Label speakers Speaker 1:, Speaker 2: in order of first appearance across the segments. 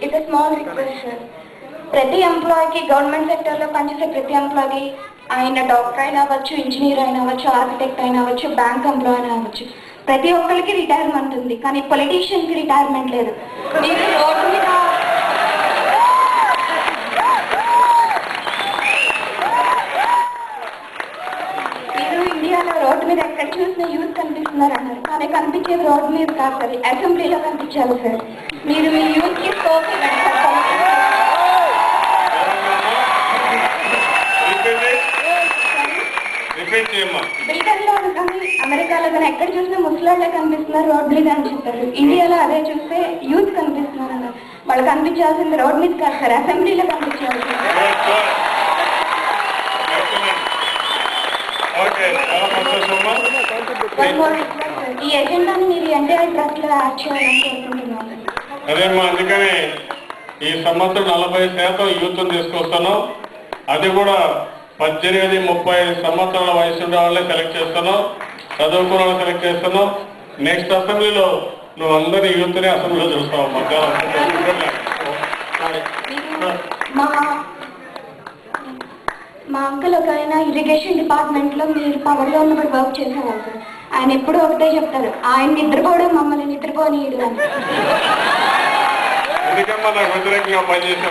Speaker 1: It's a small request, sir. ప్రతి ఎంప్లాయీకి government సెక్టర్లో పనిచేసే ప్రతి ఎంప్లాయీ ఆయన డాక్టర్ అయినా అవ్వచ్చు, ఇంజనీర్ అయినా అవ్వచ్చు, ఆర్కిటెక్ట్ అయినా అవ్వచ్చు, బ్యాంక్ ఎంప్లాయీ అయినా అవ్వచ్చు, ప్రతి ఒక్కరికి రిటైర్మెంట్ ఉంది. కానీ పొలిటీషియన్కి రిటైర్మెంట్ లేదు. మీరు రోడ్డు మీద ఇండియాలో రోడ్డు మీద ఎక్కడ చూసినా యూత్ కనిపిస్తున్నారు అన్నారు. కానీ కనిపించేది రోడ్డు మీద కాదు సార్, అసెంబ్లీలో కనిపించాలి సార్. మీరు మీ యూత్కి స్కోప్ ఇవ్వండి సార్. బ్రిటన్లో కానీ అమెరికాలో కానీ ఎక్కడ చూసినా ముసలాళ్ళే కనిపిస్తున్నారు రోడ్ మీద అని చెప్పారు. ఇండియాలో అదే చూస్తే యూత్ కనిపిస్తున్నారు అన్నారు. వాళ్ళు కనిపించాల్సింది రోడ్ మీద కాదు సార్, అసెంబ్లీలో కనిపించాలి. ఈ ఎజెండాని మీరు ఎన్టీఆర్ ట్రస్ట్ లో యాడ్ చేయాలని కోరుకుంటున్నాను.
Speaker 2: అదేమ్మా, అందుకని ఈ సంవత్సరం 40% యూత్ తీసుకొస్తాను. అది కూడా 18-30 సంవత్సరాల వయసు ఉండే వాళ్ళే సెలెక్ట్ చేస్తాను, చదువుకున్న వాళ్ళు సెలెక్ట్ చేస్తాను. నెక్స్ట్ అసెంబ్లీలో నువ్వు అందరి యూత్ని అసెంబ్లీలో చూస్తావు.
Speaker 1: మా అంకుల్ ఒక ఆయన ఇరిగేషన్ డిపార్ట్మెంట్లో మీరు పవర్లో ఉన్నప్పుడు వర్క్ చేసేవాళ్ళు సార్. ఆయన ఎప్పుడూ ఒకటే చెప్తారు, ఆయన నిద్రపోవడం మమ్మల్ని నిద్రపోనీయడు అని.
Speaker 2: ఎందుకమ్మా నాకు వ్యతిరేకంగా పనిచేసే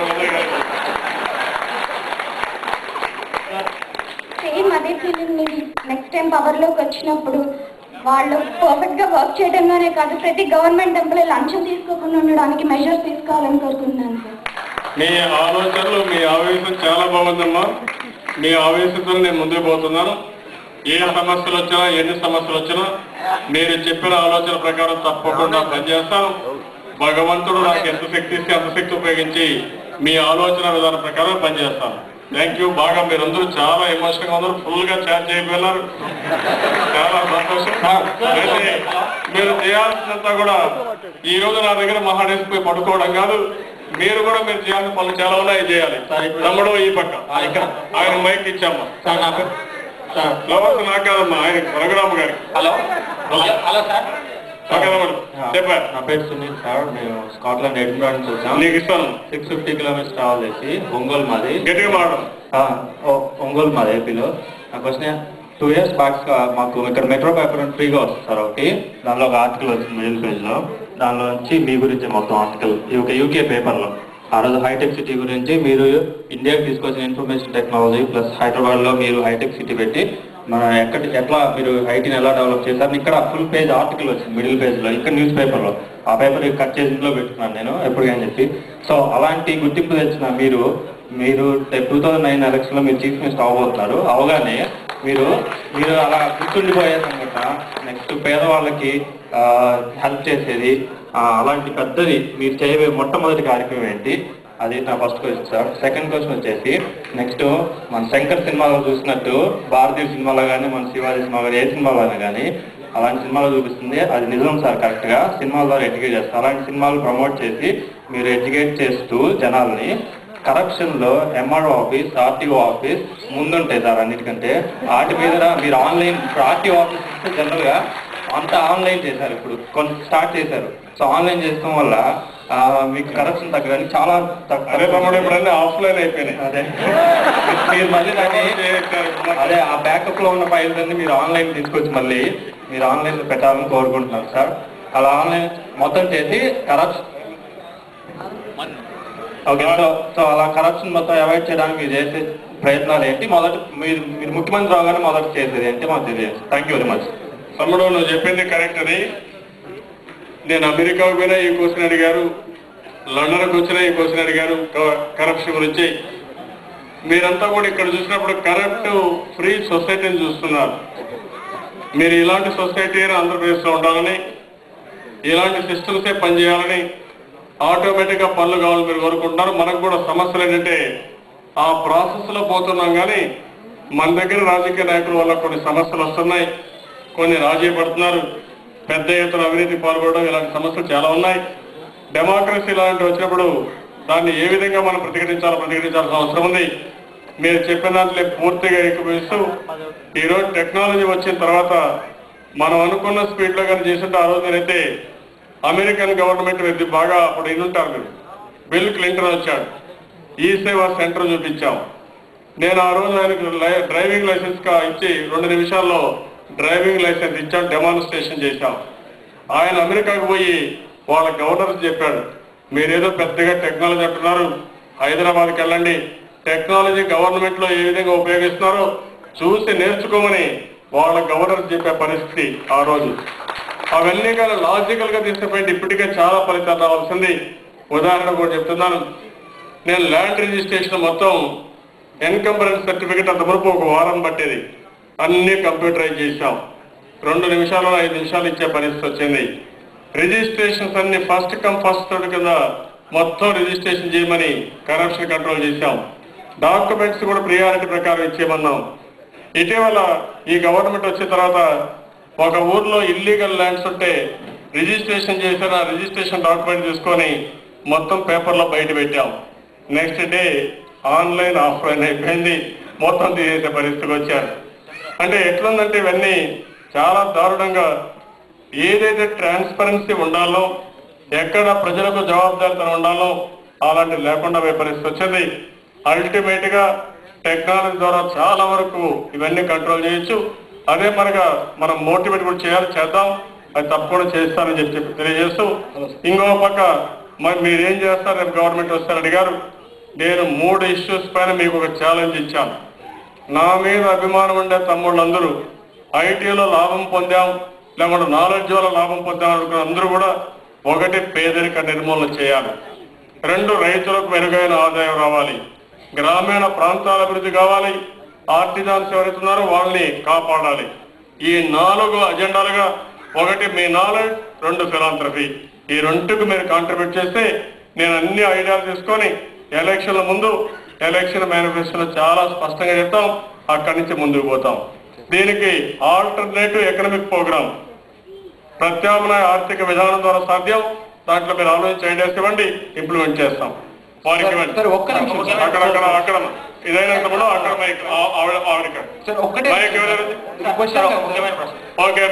Speaker 1: సేమ్ అదే ఫీలింగ్ మీరు నెక్స్ట్ టైం పవర్లోకి వచ్చినప్పుడు వాళ్ళు పర్ఫెక్ట్గా వర్క్ చేయడంలోనే కాదు, ప్రతి గవర్నమెంట్ ఎంప్లాయీ లంచం తీసుకోకుండా ఉండడానికి మెజర్స్ తీసుకోవాలని కోరుకుంటున్నాను సార్.
Speaker 2: మీ ఆలోచనలు, మీ ఆవేశం చాలా బాగుందమ్మా. మీ ఆవేశంతో నేను ముందుకు పోతున్నాను. ఏ సమస్యలు వచ్చినా, ఎన్ని సమస్యలు వచ్చినా మీరు చెప్పిన ఆలోచన ప్రకారం తప్పకుండా పనిచేస్తాను. భగవంతుడు నాకు ఎంత శక్తి ఇస్తే అంత శక్తి ఉపయోగించి మీ ఆలోచన విధానం ప్రకారం పనిచేస్తాను. Thank you. బాగా మీరందరూ చాలా ఎమోషన్గా ఉన్నారు, ఫుల్గా చార్జ్ అయిపోయినారు. చాలా సంతోషం. అయితే మీరు చేయాల్సినంతా కూడా ఈ రోజు నా దగ్గర మహాడేసిపోయి పడుకోవడం కాదు, మీరు కూడా మీరు చేయాల్సిన పనులు చాలా ఉన్నాయి, చేయాలి. తమ్ముడు ఈ పక్క ఆయన మైక్ ఇచ్చామ్మా. ఫ్లవర్స్ నాకు కాదమ్మా, ఆయన రఘురామ గారికి.
Speaker 3: Hello hello sir.
Speaker 2: చెప్పారు.
Speaker 3: నా పేరు సునీల్ సార్. మేము స్కాట్లాండ్ ఎడిన్బరా నుంచి వచ్చాం.
Speaker 2: నీకు ఇస్తాను.
Speaker 3: 650 కిలోమీటర్స్ ట్రావెల్ చేసి ఒంగోలు మాది.
Speaker 2: గట్టిగా మాట్లాడు.
Speaker 3: ఒంగోలు మాది ఏపీలో. నాకు వచ్చిన 2 years బ్యాక్ మాకు ఇక్కడ మెట్రో పేపర్ ఫ్రీగా వస్తుంది సార్ ఒకటి. దానిలో ఒక ఆర్టికల్ వచ్చింది మిడిల్ పేజ్లో. దానిలో నుంచి మీ గురించి మొత్తం ఆర్టికల్ యూకే పేపర్లో. ఆ రోజు హైటెక్ సిటీ గురించి మీరు ఇండియాకి తీసుకొచ్చిన ఇన్ఫర్మేషన్ టెక్నాలజీ ప్లస్ హైదరాబాద్లో మీరు హైటెక్ సిటీ పెట్టి మన ఎట్లా మీరు ఐటీని ఎలా డెవలప్ చేశారు ఇక్కడ ఫుల్ పేజ్ ఆర్టికల్ వచ్చింది మిడిల్ పేజ్లో. ఇక్కడ న్యూస్ పేపర్లో ఆ పేపర్ కట్ చేసి ఇంట్లో పెట్టుకున్నాను నేను ఎప్పటికని చెప్పి. సో అలాంటి గుర్తింపు తెచ్చిన మీరు 2009 ఎలక్షన్లో మీరు చీఫ్ మినిస్టర్ అవ్వబోతున్నారు. అవగానే మీరు అలా గుర్తుండిపోయే సంఘటన నెక్స్ట్ పేదవాళ్ళకి హెల్ప్ చేసేది అలాంటి పెద్దది మీరు చేయబోయే మొట్టమొదటి కార్యక్రమం ఏంటి? అది నా first question sir. Second question వచ్చేసి నెక్స్ట్ మన శంకర్ సినిమాలో చూసినట్టు భారతీయ సినిమాలో కానీ మన శివాజీ సినిమాలో ఏ సినిమాలో అయినా కానీ అలాంటి సినిమాలు చూపిస్తుంది. అది నిజం సార్. కరెక్ట్గా సినిమాల ద్వారా ఎడ్యుకేట్ చేస్తారు. అలాంటి సినిమాలు ప్రమోట్ చేసి మీరు ఎడ్యుకేట్ చేస్తూ జనాల్ని కరప్షన్లో ఎంఆర్ఓ ఆఫీస్, ఆర్టీఓ ఆఫీస్ ముందుంటాయి సార్ అన్నిటికంటే. వాటి మీద మీరు ఆన్లైన్ ఇప్పుడు ఆర్టీఓ ఆఫీస్ ఇస్తే జనరల్గా అంతా ఆన్లైన్ చేశారు, ఇప్పుడు కొంచెం స్టార్ట్ చేశారు. సో ఆన్లైన్ చేయడం వల్ల మీకు కరప్షన్ తగ్గడానికి చాలా
Speaker 2: తక్కువ ఆఫ్లైన్ అయిపోయినాయి.
Speaker 3: అదే మీరు మళ్ళీ దాన్ని అదే ఆ బ్యాకప్లో ఉన్న ఫైల్స్ అన్ని మీరు ఆన్లైన్ తీసుకొచ్చి మళ్ళీ మీరు ఆన్లైన్లో పెట్టాలని కోరుకుంటున్నారు సార్. అలా ఆన్లైన్ మొత్తం చేసి కరప్షన్ ఓకే. సో అలా కరప్షన్ మొత్తం అవాయిడ్ చేయడానికి మీరు చేసే ప్రయత్నాలు ఏంటి? మీరు ముఖ్యమంత్రి రాగానే మొదటి చేసేది ఏంటి మాకు తెలియదు. Thank you very much.
Speaker 2: తమ్ముడు నువ్వు చెప్పింది కరెక్ట్. అది నేను అమెరికాకు పోయినా ఈ క్వశ్చన్ అడిగారు, లండన్కి వచ్చినా ఈ క్వశ్చన్ అడిగారు కరప్షన్ గురించి. మీరంతా కూడా ఇక్కడ చూసినప్పుడు కరప్ట్ ఫ్రీ సొసైటీని చూస్తున్నారు. మీరు ఇలాంటి సొసైటీ ఆంధ్రప్రదేశ్లో ఉండాలని, ఇలాంటి సిస్టమ్సే పనిచేయాలని, ఆటోమేటిక్గా పనులు కావాలని మీరు కోరుకుంటున్నారు. మనకు కూడా సమస్యలు ఏంటంటే ఆ ప్రాసెస్లో పోతున్నాం, కానీ మన దగ్గర రాజకీయ నాయకుల వల్ల కొన్ని సమస్యలు వస్తున్నాయి, కొన్ని రాజీ పడుతున్నారు, పెద్ద ఎత్తున అవినీతి పాల్గొనడం, ఇలాంటి సమస్యలు చాలా ఉన్నాయి. డెమోక్రసీ ఇలాంటివి వచ్చినప్పుడు దాన్ని ఏ విధంగా మనం ప్రతిఘటించాల్సిన అవసరం ఉంది. మీరు చెప్పిన దాంట్లో పూర్తిగా ఏకీభవిస్తూ ఈరోజు టెక్నాలజీ వచ్చిన తర్వాత మనం అనుకున్న స్పీడ్లో కానీ చేస్తుంటే ఆ రోజు నేనైతే అమెరికన్ గవర్నమెంట్ బాగా అప్పుడు ఇన్నుంటారు. మీరు బిల్ క్లింటన్ వచ్చాడు, ఈ సేవా సెంటర్ చూపించాం. నేను ఆ రోజు ఆయనకు డ్రైవింగ్ లైసెన్స్ ఇచ్చి 2 నిమిషాల్లో డ్రైవింగ్ లైసెన్స్ ఇచ్చాం, డెమాన్స్ట్రేషన్ చేశాం. ఆయన అమెరికాకు పోయి వాళ్ళ గవర్నర్ చెప్పాడు, మీరేదో పెద్దగా టెక్నాలజీ అంటున్నారు, హైదరాబాద్కి వెళ్ళండి, టెక్నాలజీ గవర్నమెంట్ లో ఏ విధంగా ఉపయోగిస్తున్నారో చూసి నేర్చుకోమని వాళ్ళ గవర్నర్ చెప్పే పరిస్థితి ఆ రోజు. అవన్నీ కానీ లాజికల్ గా తీసుకుపోయింది. ఇప్పటికే చాలా ఫలితాలు రావాల్సింది. ఉదాహరణ కూడా చెప్తున్నాను, నేను ల్యాండ్ రిజిస్ట్రేషన్ మొత్తం ఎన్కంబరెన్స్ సర్టిఫికెట్ అంత వరకు 1 వారం పట్టేది, అన్ని కంప్యూటరైజ్ చేశాం. 2 నిమిషాలు 5 నిమిషాలు ఇచ్చే పరిస్థితి వచ్చింది. రిజిస్ట్రేషన్స్ అన్ని ఫస్ట్ కమ్ ఫస్ట్ సర్వ్ కింద మొత్తం రిజిస్ట్రేషన్ చేయమని కరప్షన్ కంట్రోల్ చేశాం. డాక్యుమెంట్స్ కూడా ప్రియారిటీ ప్రకారం ఇచ్చేయమన్నాం. ఇటీవల ఈ గవర్నమెంట్ వచ్చిన తర్వాత ఒక ఊర్లో ఇల్లీగల్ ల్యాండ్స్ ఉంటే రిజిస్ట్రేషన్ చేసిన రిజిస్ట్రేషన్ డాక్యుమెంట్ తీసుకొని మొత్తం పేపర్లో బయట పెట్టాం. నెక్స్ట్ డే ఆన్లైన్ ఆఫ్లైన్ అయిపోయింది, మొత్తం తీసేసే పరిస్థితికి వచ్చారు. అంటే ఎట్లుందంటే ఇవన్నీ చాలా దారుణంగా ఏదైతే ట్రాన్స్పరెన్సీ ఉండాలో, ఎక్కడ ప్రజలకు జవాబుదారితనం ఉండాలో అలాంటి లేకుండా పోయే పరిస్థితి వచ్చింది. అల్టిమేట్ గా టెక్నాలజీ ద్వారా చాలా వరకు ఇవన్నీ కంట్రోల్ చేయొచ్చు. అదే మనగా మనం మోటివేట్ కూడా చేద్దాం, అది తప్పకుండా చేస్తానని చెప్పి తెలియజేస్తూ, ఇంకో పక్క మరి మీరేం చేస్తారు రేపు గవర్నమెంట్ వస్తారని అడిగారు. నేను 3 ఇష్యూస్ పైన మీకు ఒక ఛాలెంజ్ ఇచ్చాను. నా మీద అభిమానం ఉండే తమ్ముళ్ళందరూ ఐటీలో లాభం పొందాం, లేకుంటే నాలెడ్జ్ వల్ల లాభం పొందాం అనుకున్న అందరూ కూడా, 1 పేదరిక నిర్మూలన చేయాలి, 2 రైతులకు మెరుగైన ఆదాయం రావాలి, గ్రామీణ ప్రాంతాల అభివృద్ధి కావాలి, ఆర్టిజాన్స్ ఎవరైతున్నారో వాళ్ళని కాపాడాలి. ఈ 4 అజెండాలుగా, 1 మీ నాలెడ్జ్, 2 ఫిలాంథ్రఫీ, ఈ 2కు మీరు కాంట్రిబ్యూట్ చేస్తే నేను అన్ని ఐడియాలు తీసుకొని ఎలక్షన్ల ముందు ఎలక్షన్ మేనిఫెస్టోలో చాలా స్పష్టంగా చెప్తాం, అక్కడి నుంచి ముందుకు పోతాం. దీనికి ఆల్టర్నేటివ్ ఎకనామిక్ ప్రోగ్రామ్, ప్రత్యామ్నాయ ఆర్థిక విధానం ద్వారా సాధ్యం. దాంట్లో మీరు ఆలోచించి ఐడియాస్ ఇవ్వండి, ఇంప్లిమెంట్ చేస్తాం. వారికి అక్కడ ఇదైనంత కూడా అక్కడ ఆవిడ ఓకే.